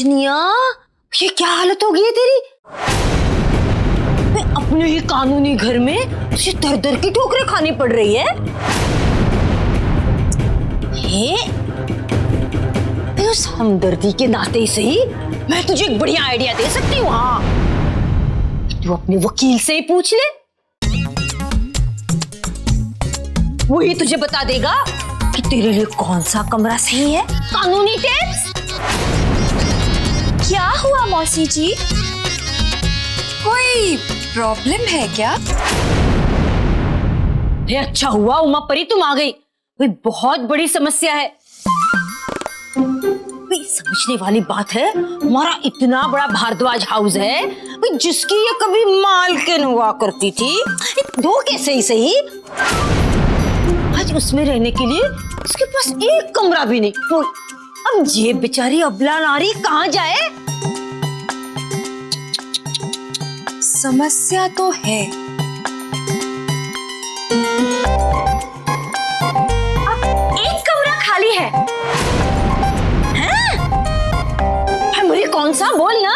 रोशनिया, ये क्या हालत हो गई है तेरी? अपने ही कानूनी घर में तुझे दर दर की ठोकरें खानी पड़ रही है। उस हमदर्दी के नाते ही सही मैं तुझे एक बढ़िया आइडिया दे सकती हूँ। हाँ, तू अपने वकील से ही पूछ ले, वही तुझे बता देगा कि तेरे लिए कौन सा कमरा सही है। कानूनी टिप्स। क्या हुआ मौसी जी, कोई प्रॉब्लम है क्या? अच्छा हुआ उमा परी तुम आ गई, कोई बहुत बड़ी समस्या है। समझने वाली बात है, हमारा इतना बड़ा भारद्वाज हाउस है जिसकी ये कभी मालकिन हुआ करती थी, दो कैसे ही सही, आज उसमें रहने के लिए उसके पास एक कमरा भी नहीं। बोल अब ये बेचारी अबला नारी कहाँ जाए? समस्या तो है, अब एक कमरा खाली है। मुझे कौन सा? बोल ना।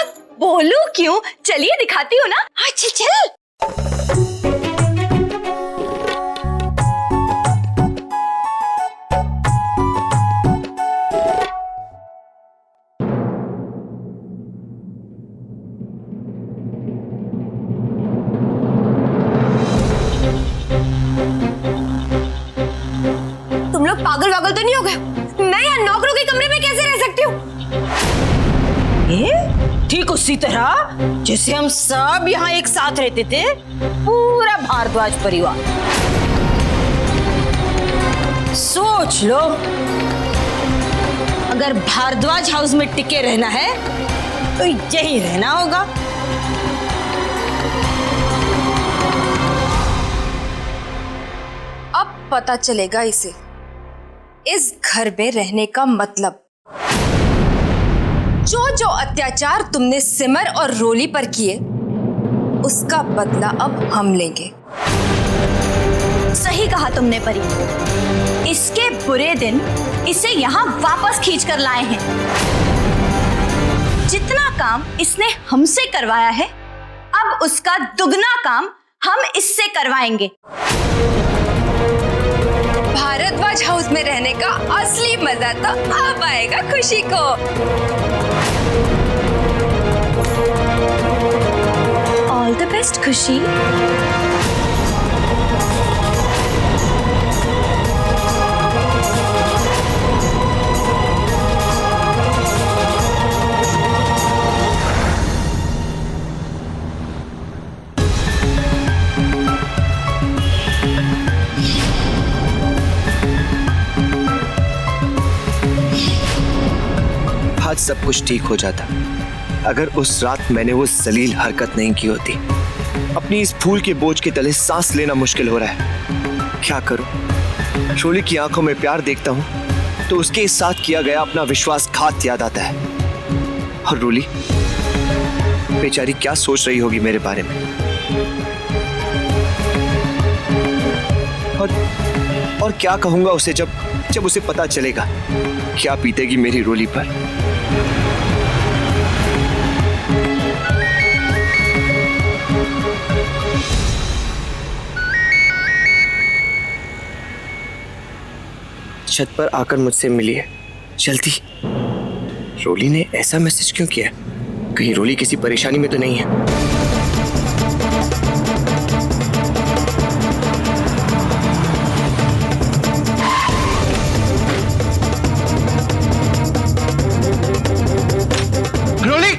अब बोलूं क्यों, चलिए दिखाती हूँ ना। अच्छा चल। तुम लोग पागल वागल तो नहीं हो गए? मैं यहाँ नौकरों के कमरे में कैसे रह सकती हूँ? ठीक उसी तरह जैसे हम सब यहाँ एक साथ रहते थे, पूरा भारद्वाज परिवार। सोच लो, अगर भारद्वाज हाउस में टिके रहना है तो यही रहना होगा। अब पता चलेगा इसे, इस घर में रहने का मतलब। जो जो अत्याचार तुमने सिमर और रोली पर किए, उसका बदला अब हम लेंगे। सही कहा तुमने परी, इसके बुरे दिन इसे यहाँ वापस खींच कर लाए हैं। जितना काम इसने हमसे करवाया है, अब उसका दुगना काम हम इससे करवाएंगे। भारद्वाज हाउस में रहने का असली मजा तो अब आएगा खुशी को। ऑल द बेस्ट खुशी। आज सब कुछ ठीक हो जाता अगर उस रात मैंने वो जलील हरकत नहीं की होती। अपनी इस फूल के बोझ के तले सांस लेना मुश्किल हो रहा है। क्या करूं? रोली की आंखों में प्यार देखता हूं तो उसके साथ किया गया अपना विश्वासघात याद आता है। और रोली बेचारी क्या सोच रही होगी मेरे बारे में। और क्या कहूंगा उसे जब उसे पता चलेगा, क्या बीतेगी मेरी रोली पर। छत पर आकर मुझसे मिली है जल्दी। रोली ने ऐसा मैसेज क्यों किया? कहीं रोली किसी परेशानी में तो नहीं है? रोली!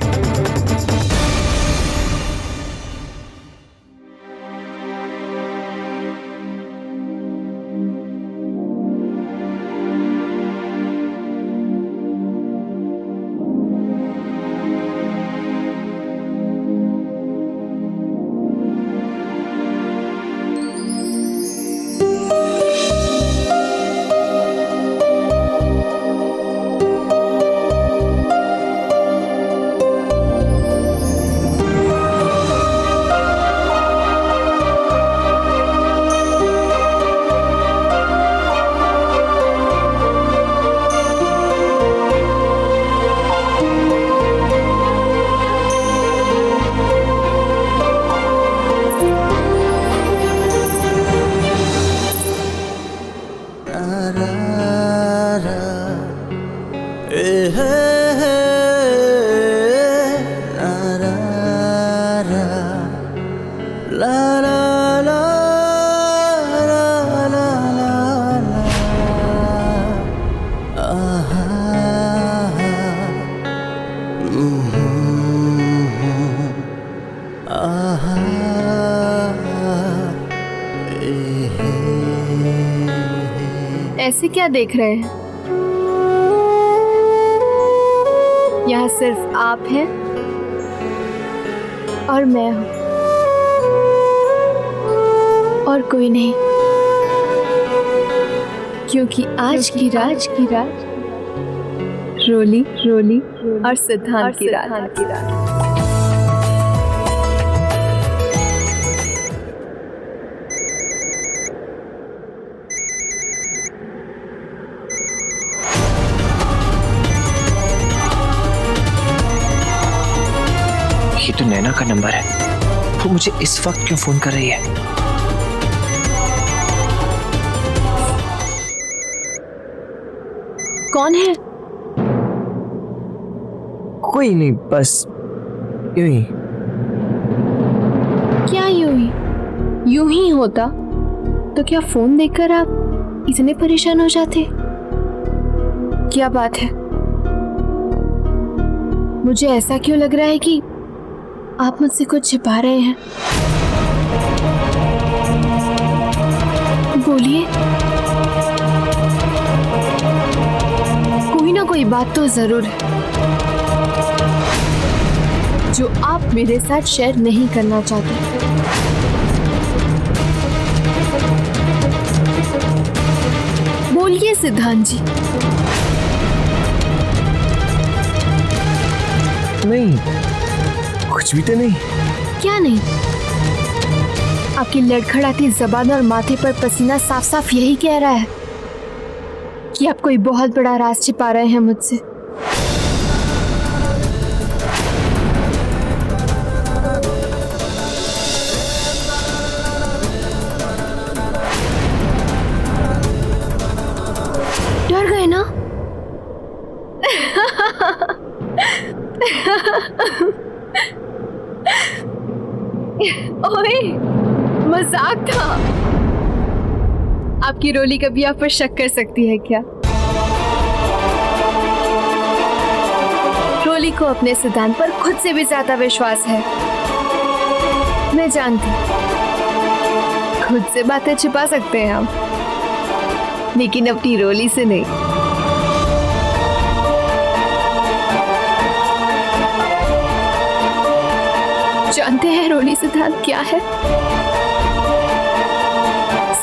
ऐसे क्या देख रहे हैं? यहाँ सिर्फ आप हैं और मैं हूँ और कोई नहीं, क्योंकि आज की रात रोली और सिद्धांत की रात। ये तो नैना का नंबर है, वो मुझे इस वक्त क्यों फोन कर रही है? कौन है? कोई नहीं, बस यूं ही। क्या यूं ही होता तो क्या फोन देखकर आप इतने परेशान हो जाते? क्या बात है? मुझे ऐसा क्यों लग रहा है कि आप मुझसे कुछ छिपा रहे हैं? बोलिए, कोई ना कोई बात तो जरूर है जो आप मेरे साथ शेयर नहीं करना चाहते। बोलिए सिद्धांत जी। नहीं, कुछ भी तो नहीं। क्या नहीं? आपकी लड़खड़ाती जबान और माथे पर पसीना साफ साफ यही कह रहा है कि आप कोई बहुत बड़ा राज छिपा रहे हैं मुझसे। डर गए ना? ओए, मजाक था। आपकी रोली कभी आप पर शक कर सकती है क्या? रोली को अपने सिद्धांत पर खुद से भी ज्यादा विश्वास है। मैं जानती, खुद से बातें छिपा सकते हैं हम, लेकिन अपनी रोली से नहीं। जानते हैं रोली सिद्धांत क्या है?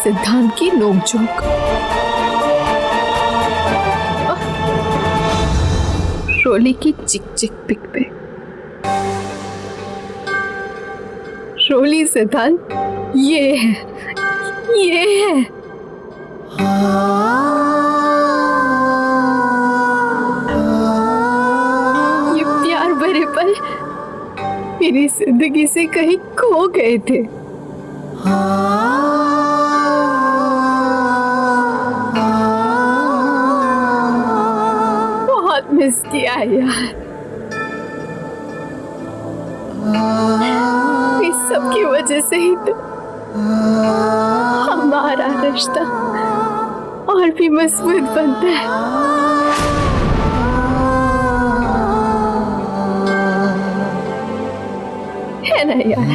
सिद्धांत की नोकझोंक। रोली की चिक चिक पिक पे। रोली सिद्धांत ये है। ये प्यार भरे पल मेरी जिंदगी से कहीं खो गए थे। बहुत मिस किया यार। इस सब की वजह से ही तो हमारा रिश्ता और भी मजबूत बनता है। है ना यार?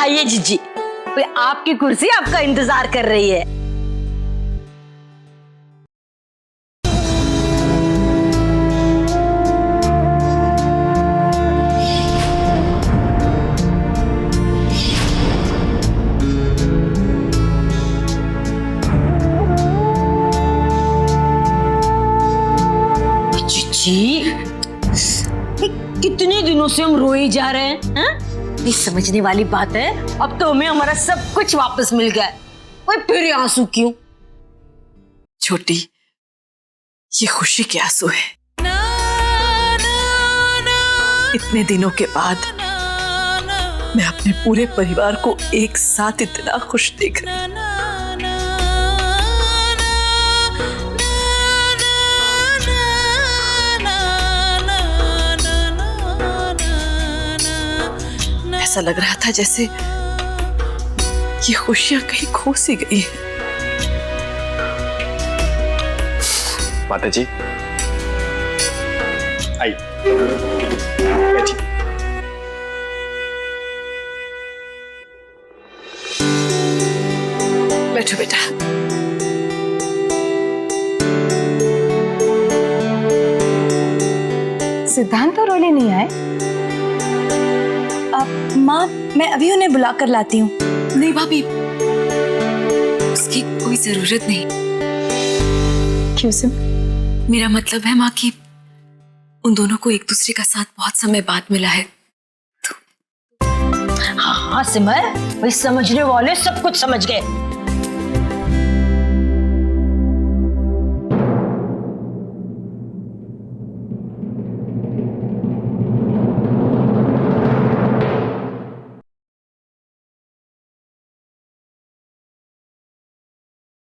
आइए जीजी, कोई आपकी कुर्सी आपका इंतजार कर रही है। जीजी, कितने दिनों से हम रोए जा रहे हैं? ये समझने वाली बात है। अब तो हमें हमारा सब कुछ वापस मिल गया। ओए फिर ये आंसू क्यों? छोटी, ये खुशी के आंसू है। इतने दिनों के बाद मैं अपने पूरे परिवार को एक साथ इतना खुश देख रही हूं। ऐसा लग रहा था जैसे ये खुशियां कहीं खो सी गई है। माता जी आई बैठी। बैठो बेटा। सिद्धांत तो रोले नहीं आए। माँ, मैं अभी उन्हें बुला कर लाती हूँ। नहीं भाभी, उसकी कोई जरूरत नहीं। क्यों सिम? मेरा मतलब है माँ कि उन दोनों को एक दूसरे का साथ बहुत समय बाद मिला है। हाँ हाँ सिमर, भाई समझने वाले सब कुछ समझ गए।